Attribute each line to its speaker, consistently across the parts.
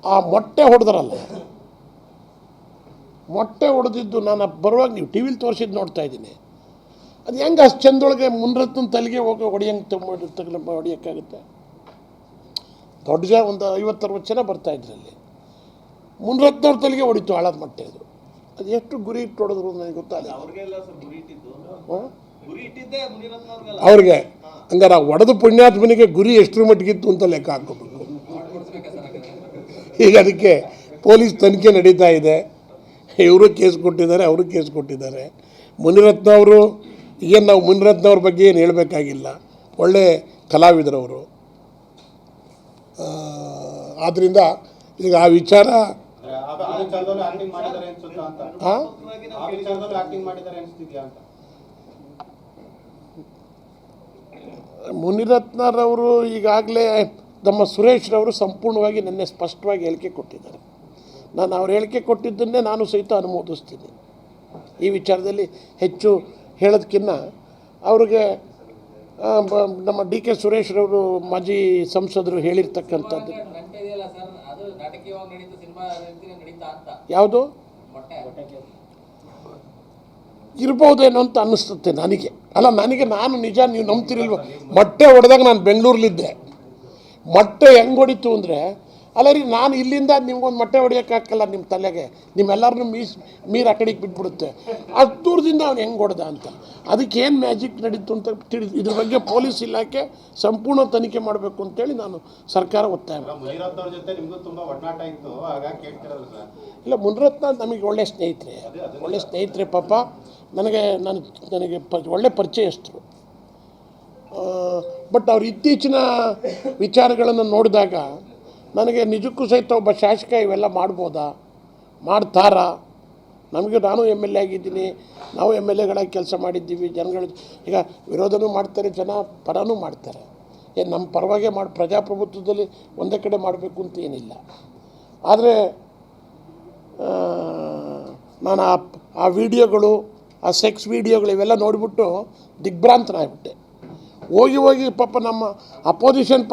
Speaker 1: ಆ ಮೊಟ್ಟೆ ಹೊಡೆದ್ರಲ್ಲ, ಮೊಟ್ಟೆ ಹೊಡೆದಿದ್ದು ನಾನು ಬರುವಾಗ ನೀವು ಟಿ ವಿಲಿ ತೋರಿಸಿದ್ದು ನೋಡ್ತಾ ಇದ್ದೀನಿ. ಅದು ಹೆಂಗೆ ಅಷ್ಟು ಚಂದೊಳಗೆ ಮುನ್ರತ್ನ ತಲೆಗೆ ಹೋಗಿ ಹೊಡಿಯೋಕ್ಕಾಗುತ್ತೆ? ದೊಡ್ಡ ಜನ ಒಂದು 50-60 ಜನ ಬರ್ತಾಯಿದ್ರು ಅಲ್ಲಿ. ಮುನ್ರತ್ನವ್ರ ತಲೆಗೆ ಹೊಡಿತು ಹಾಳಾದ ಮೊಟ್ಟೆ. ಅದು ಎಷ್ಟು ಗುರಿ ಇಟ್ಟು ಹೊಡೆದ್ರು ನನಗೆ ಗೊತ್ತಾಗಲ್ಲ. ಅವ್ರಿಗೆ ಹಂಗಾರೆ ಹೊಡೆದು ಪುಣ್ಯಾತ್ಮನಿಗೆ ಗುರಿ ಎಷ್ಟರ ಮಟ್ಟಿಗಿತ್ತು ಅಂತ ಲೆಕ್ಕ ಹಾಕೋಬೇಕು. ಈಗ ಅದಕ್ಕೆ ಪೊಲೀಸ್ ತನಿಖೆ ನಡೀತಾ ಇದೆ. ಇವರು ಕೇಸ್ ಕೊಟ್ಟಿದ್ದಾರೆ, ಅವರು ಕೇಸ್ ಕೊಟ್ಟಿದ್ದಾರೆ. ಮುನಿರತ್ನ ಅವರು ಏನು, ನಾವು ಮುನಿರತ್ನ ಅವ್ರ ಬಗ್ಗೆ ಏನು ಹೇಳಬೇಕಾಗಿಲ್ಲ, ಒಳ್ಳೆ ಕಲಾವಿದರವರು. ಆದ್ದರಿಂದ ಈಗ ಆ ವಿಚಾರ ಮುನಿರತ್ನರವರು ಈಗಾಗಲೇ ನಮ್ಮ ಸುರೇಶ್ರವರು ಸಂಪೂರ್ಣವಾಗಿ ನಿನ್ನೆ ಸ್ಪಷ್ಟವಾಗಿ ಹೇಳಿಕೆ ಕೊಟ್ಟಿದ್ದಾರೆ. ನಾನು ಅವ್ರು ಹೇಳಿಕೆ ಕೊಟ್ಟಿದ್ದನ್ನೇ ನಾನು ಸಹಿತ ಅನುಮೋದಿಸ್ತೀನಿ. ಈ ವಿಚಾರದಲ್ಲಿ ಹೆಚ್ಚು ಹೇಳೋದಕ್ಕಿಂತ ಅವ್ರಿಗೆ ನಮ್ಮ ಡಿ ಕೆ ಸುರೇಶ್ರವರು ಮಾಜಿ ಸಂಸದರು ಹೇಳಿರ್ತಕ್ಕಂಥದ್ದು ಯಾವುದು ಇರ್ಬೋದೇನೋ ಅಂತ ಅನ್ನಿಸ್ತುತ್ತೆ ನನಗೆ. ಅಲ್ಲ, ನಾನು ನಿಜ, ನೀವು ನಂಬ್ತಿರಿಲ್ವ, ಮೊಟ್ಟೆ ಹೊಡೆದಾಗ ನಾನು ಬೆಂಗಳೂರಲ್ಲಿದ್ದೆ. ಮೊಟ್ಟೆ ಹೆಂಗೆ ಹೊಡಿತು ಅಂದರೆ, ಅಲ್ಲ ರೀ, ನಾನು ಇಲ್ಲಿಂದ ನಿಮ್ಗೊಂದು ಮೊಟ್ಟೆ ಹೊಡಿಯೋಕ್ಕಾಗಲ್ಲ ನಿಮ್ಮ ತಲೆಗೆ, ನಿಮ್ಮೆಲ್ಲರನ್ನೂ ಮೀರು ಆ ಕಡೆಗೆ ಬಿಟ್ಬಿಡುತ್ತೆ. ಅಷ್ಟು ದೂರದಿಂದ ಅವ್ನು ಹೆಂಗೆ ಹೊಡೆದ ಅಂತ, ಅದಕ್ಕೇನು ಮ್ಯಾಜಿಕ್ ನಡೀತು ಅಂತ ತಿಳಿದು ಇದ್ರ ಬಗ್ಗೆ ಪೊಲೀಸ್ ಇಲಾಖೆ ಸಂಪೂರ್ಣ ತನಿಖೆ ಮಾಡಬೇಕು ಅಂತೇಳಿ ನಾನು ಸರ್ಕಾರ ಒತ್ತಾಯ ಮಾಡ್ತೀನಿ. ಇಲ್ಲ, ಮುನಿರತ್ನ ನಮಗೆ ಒಳ್ಳೆಯ ಸ್ನೇಹಿತರೆ ಪಾಪ. ನನಗೆ ಒಳ್ಳೆ ಪರಿಚಯಸ್ಥರು. ಬಟ್ ಅವ್ರ ಇತ್ತೀಚಿನ ವಿಚಾರಗಳನ್ನು ನೋಡಿದಾಗ ನನಗೆ ನಿಜಕ್ಕೂ ಸಹಿತ ಒಬ್ಬ ಶಾಸಕ ಇವೆಲ್ಲ ಮಾಡ್ತಾರಾ? ನಾನು ಎಮ್ ಎಲ್ ಎ ಆಗಿದ್ದೀನಿ, ನಾವು ಎಮ್ ಎಲ್ ಎಗಳಾಗಿ ಕೆಲಸ ಮಾಡಿದ್ದೀವಿ. ಜನಗಳು ಈಗ ವಿರೋಧನೂ ಮಾಡ್ತಾರೆ, ಜನ ಪರನೂ ಮಾಡ್ತಾರೆ. ಏನು ನಮ್ಮ ಪರವಾಗೇ ಪ್ರಜಾಪ್ರಭುತ್ವದಲ್ಲಿ ಒಂದೇ ಕಡೆ ಮಾಡಬೇಕು ಅಂತ ಏನಿಲ್ಲ. ಆದರೆ ನಾನು ಆ ವಿಡಿಯೋಗಳು, ಆ ಸೆಕ್ಸ್ ವಿಡಿಯೋಗಳು ಇವೆಲ್ಲ ನೋಡಿಬಿಟ್ಟು ದಿಗ್ಭ್ರಾಂತನಾಗ್ಬಿಟ್ಟೆ. ಹೋಗಿ ಪಾಪ ನಮ್ಮ ಅಪೋಸಿಷನ್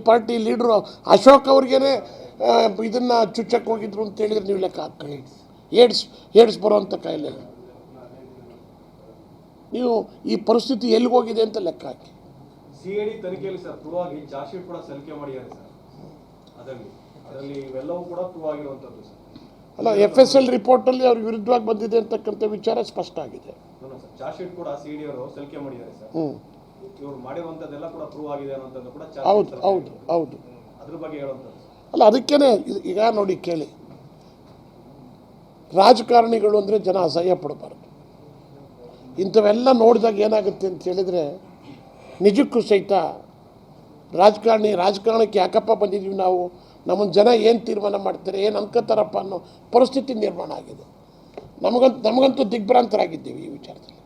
Speaker 1: ಪಾರ್ಟಿ ಲೀಡ್ರು ಅಶೋಕ್ ಅವ್ರಿಗೇ ಇದನ್ನು ಚುಚ್ಚಕ್ಕೆ ಹೋಗಿದ್ರು ಅಂತ ಹೇಳಿದ್ರೆ ನೀವು ಲೆಕ್ಕ ಹಾಕ್ಕೊಳ್ಳಿ. ಏಡ್ಸ್ ಬರೋವಂಥ ಕಾಯಿಲೆ. ನೀವು ಈ ಪರಿಸ್ಥಿತಿ ಎಲ್ಲಿಗೋಗಿದೆ ಅಂತ ಲೆಕ್ಕ ಹಾಕಿ.
Speaker 2: ಸಿಐಡಿ ತನಿಖೆಯಲ್ಲಿ ಸರ್ ಪೂರ್ವವಾಗಿ ಚಾರ್ಜ್ ಶೀಟ್ ಕೂಡ ಸಲ್ಲಿಕೆ ಮಾಡಿದ್ದಾರೆ ಸರ್. ಅದರಲ್ಲಿ ಇವೆಲ್ಲವೂ ಕೂಡ ಪೂರ್ವವಾಗಿರುವಂಥದ್ದು ಸರ್.
Speaker 1: ಅಲ್ಲ, FSL ರಿಪೋರ್ಟಲ್ಲಿ ಅವ್ರ ವಿರುದ್ಧವಾಗಿ ಬಂದಿದೆ ಅಂತಕ್ಕಂಥ ವಿಚಾರ ಸ್ಪಷ್ಟ ಆಗಿದೆ.
Speaker 2: ಚಾರ್ಜ್ ಶೀಟ್ ಕೂಡ ಸಿಐಡಿ ಅವರು ಸಲ್ಲಿಕೆ ಮಾಡಿದ್ದಾರೆ ಸರ್. ಇವರು ಮಾಡಿರುವಂಥದ್ದೆಲ್ಲ ಕೂಡ ಪ್ರೂವ್ ಆಗಿದೆ ಅನ್ನೋಂಥದ್ದು ಕೂಡ
Speaker 1: ಹೌದು.
Speaker 2: ಅದ್ರ ಬಗ್ಗೆ ಹೇಳುವಂಥದ್ದು.
Speaker 1: ಅಲ್ಲ, ಅದಕ್ಕೇನೆ ಈಗ ನೋಡಿ ಕೇಳಿ, ರಾಜಕಾರಣಿಗಳು ಅಂದರೆ ಜನ ಅಸಹ್ಯ ಪಡಬಾರ್ದು. ಇಂಥವೆಲ್ಲ ನೋಡಿದಾಗ ಏನಾಗುತ್ತೆ ಅಂತ ಹೇಳಿದರೆ, ನಿಜಕ್ಕೂ ಸಹಿತ ರಾಜಕಾರಣಕ್ಕೆ ಯಾಕಪ್ಪ ಬಂದಿದ್ದೀವಿ ನಾವು, ನಮ್ಮನ್ನು ಜನ ಏನು ತೀರ್ಮಾನ ಮಾಡ್ತಾರೆ, ಏನು ಅನ್ಕೋತಾರಪ್ಪ ಅನ್ನೋ ಪರಿಸ್ಥಿತಿ ನಿರ್ಮಾಣ ಆಗಿದೆ. ನಮಗಂತೂ ದಿಗ್ಭ್ರಾಂತರಾಗಿದ್ದೀವಿ ಈ ವಿಚಾರದಲ್ಲಿ.